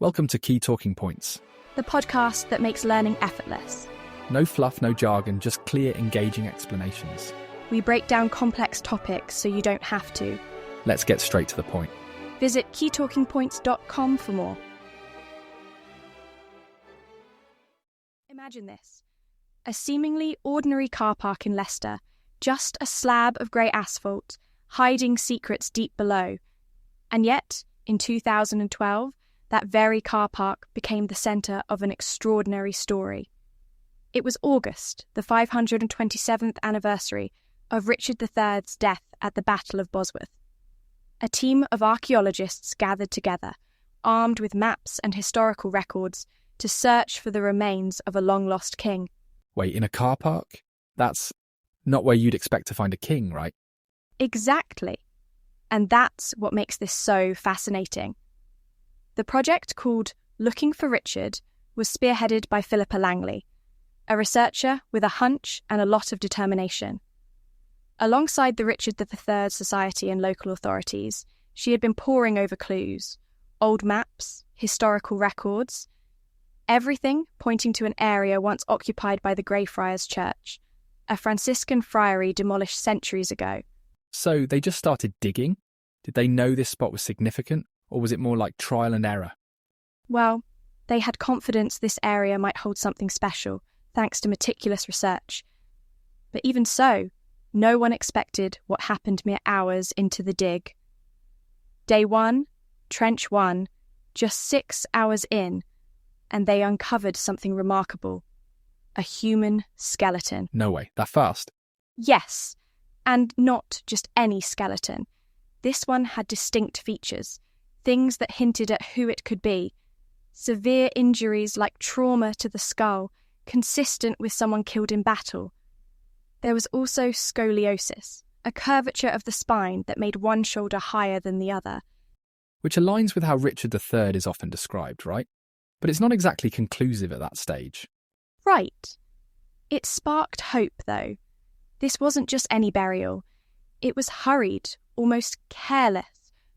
Welcome to Key Talking Points. The podcast that makes learning effortless. No fluff, no jargon, just clear, engaging explanations. We break down complex topics so you don't have to. Let's get straight to the point. Visit keytalkingpoints.com for more. Imagine this. A seemingly ordinary car park in Leicester, just a slab of grey asphalt, hiding secrets deep below. And yet, in 2012, that very car park became the centre of an extraordinary story. It was August, the 527th anniversary of Richard III's death at the Battle of Bosworth. A team of archaeologists gathered together, armed with maps and historical records, to search for the remains of a long-lost king. Wait, in a car park? That's not where you'd expect to find a king, right? Exactly. And that's what makes this so fascinating. The project, called Looking for Richard, was spearheaded by Philippa Langley, a researcher with a hunch and a lot of determination. Alongside the Richard III Society and local authorities, she had been poring over clues, old maps, historical records, everything pointing to an area once occupied by the Greyfriars Church, a Franciscan friary demolished centuries ago. So they just started digging? Did they know this spot was significant, or was it more like trial and error? Well, they had confidence this area might hold something special, thanks to meticulous research. But even so, no one expected what happened mere hours into the dig. Day 1, Trench 1, just 6 hours in, and they uncovered something remarkable. A human skeleton. No way, that fast? Yes, and not just any skeleton. This one had distinct features, things that hinted at who it could be. Severe injuries like trauma to the skull, consistent with someone killed in battle. There was also scoliosis, a curvature of the spine that made one shoulder higher than the other. Which aligns with how Richard III is often described, right? But it's not exactly conclusive at that stage. Right. It sparked hope, though. This wasn't just any burial. It was hurried, almost careless,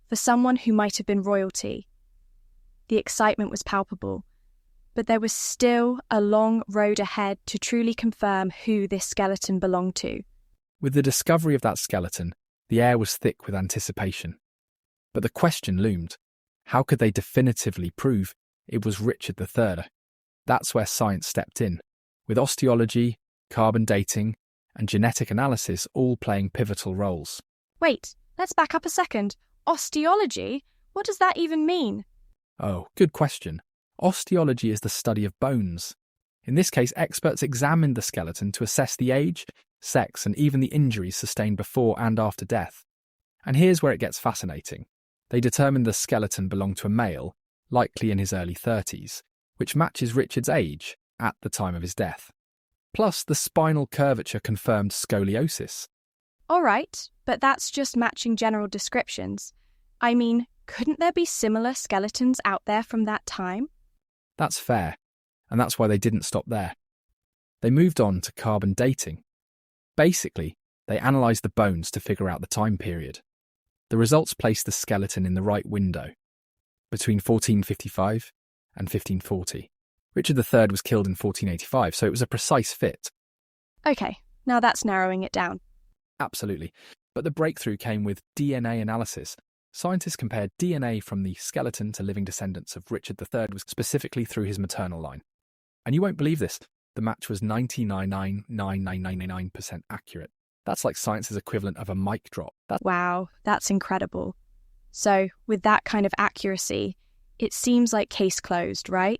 for someone who might have been royalty. The excitement was palpable, but there was still a long road ahead to truly confirm who this skeleton belonged to. With the discovery of that skeleton, the air was thick with anticipation. But the question loomed, how could they definitively prove it was Richard III? That's where science stepped in, with osteology, carbon dating, and genetic analysis all playing pivotal roles. Wait, let's back up a second. Osteology? What does that even mean? Oh, good question. Osteology is the study of bones. In this case, experts examined the skeleton to assess the age, sex, and even the injuries sustained before and after death. And here's where it gets fascinating. They determined the skeleton belonged to a male, likely in his early 30s, which matches Richard's age at the time of his death. Plus, the spinal curvature confirmed scoliosis. All right, but that's just matching general descriptions. I mean, couldn't there be similar skeletons out there from that time? That's fair, and that's why they didn't stop there. They moved on to carbon dating. Basically, they analysed the bones to figure out the time period. The results placed the skeleton in the right window, between 1455 and 1540. Richard III was killed in 1485, so it was a precise fit. Okay, now that's narrowing it down. Absolutely. But the breakthrough came with DNA analysis. Scientists compared DNA from the skeleton to living descendants of Richard III, specifically through his maternal line. And you won't believe this, the match was 99.99999% accurate. That's like science's equivalent of a mic drop. Wow, that's incredible. So, with that kind of accuracy, it seems like case closed, right?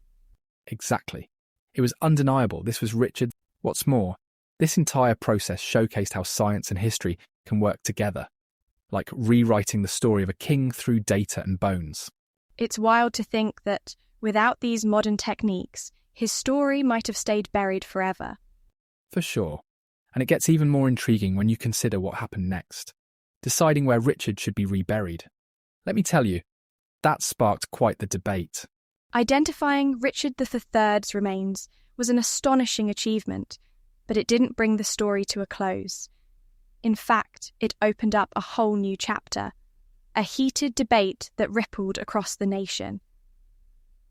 Exactly. It was undeniable this was Richard. What's more, this entire process showcased how science and history can work together, like rewriting the story of a king through data and bones. It's wild to think that, without these modern techniques, his story might have stayed buried forever. For sure. And it gets even more intriguing when you consider what happened next, deciding where Richard should be reburied. Let me tell you, that sparked quite the debate. Identifying Richard III's remains was an astonishing achievement, but it didn't bring the story to a close. In fact, it opened up a whole new chapter, a heated debate that rippled across the nation.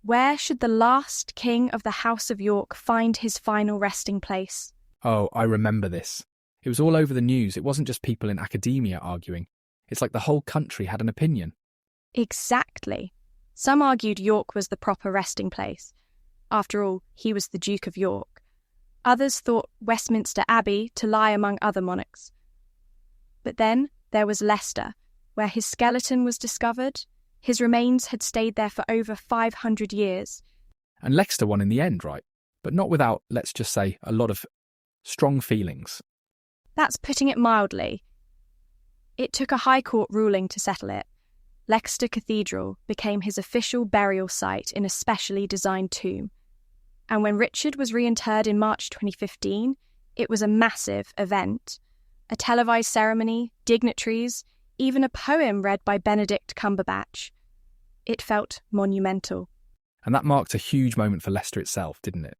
Where should the last king of the House of York find his final resting place? Oh, I remember this. It was all over the news. It wasn't just people in academia arguing. It's like the whole country had an opinion. Exactly. Some argued York was the proper resting place. After all, he was the Duke of York. Others thought Westminster Abbey to lie among other monarchs. But then there was Leicester, where his skeleton was discovered. His remains had stayed there for over 500 years. And Leicester won in the end, right? But not without, let's just say, a lot of strong feelings. That's putting it mildly. It took a High Court ruling to settle it. Leicester Cathedral became his official burial site in a specially designed tomb. And when Richard was reinterred in March 2015, it was a massive event. A televised ceremony, dignitaries, even a poem read by Benedict Cumberbatch. It felt monumental. And that marked a huge moment for Leicester itself, didn't it?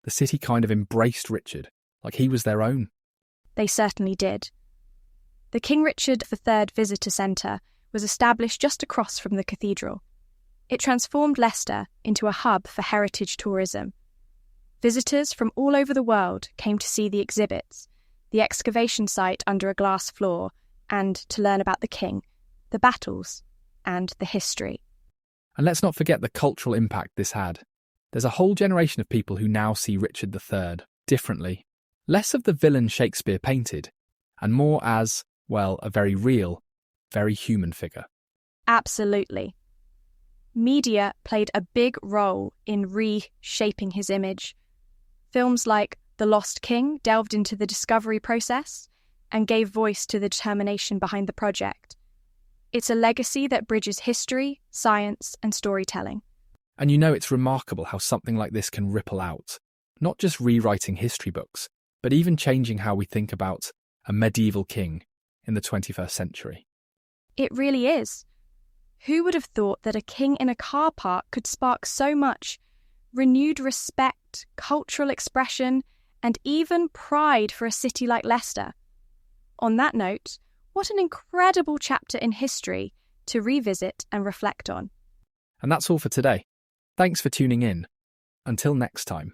The city kind of embraced Richard, like he was their own. They certainly did. The King Richard III Visitor Centre was established just across from the cathedral. It transformed Leicester into a hub for heritage tourism. Visitors from all over the world came to see the exhibits, the excavation site under a glass floor, and to learn about the king, the battles, and the history. And let's not forget the cultural impact this had. There's a whole generation of people who now see Richard III differently. Less of the villain Shakespeare painted, and more as, well, a very real, very human figure. Absolutely. Media played a big role in reshaping his image. Films like The Lost King delved into the discovery process and gave voice to the determination behind the project. It's a legacy that bridges history, science, and storytelling. And you know it's remarkable how something like this can ripple out, not just rewriting history books, but even changing how we think about a medieval king in the 21st century. It really is. Who would have thought that a king in a car park could spark so much renewed respect, cultural expression, and even pride for a city like Leicester? On that note, what an incredible chapter in history to revisit and reflect on. And that's all for today. Thanks for tuning in. Until next time.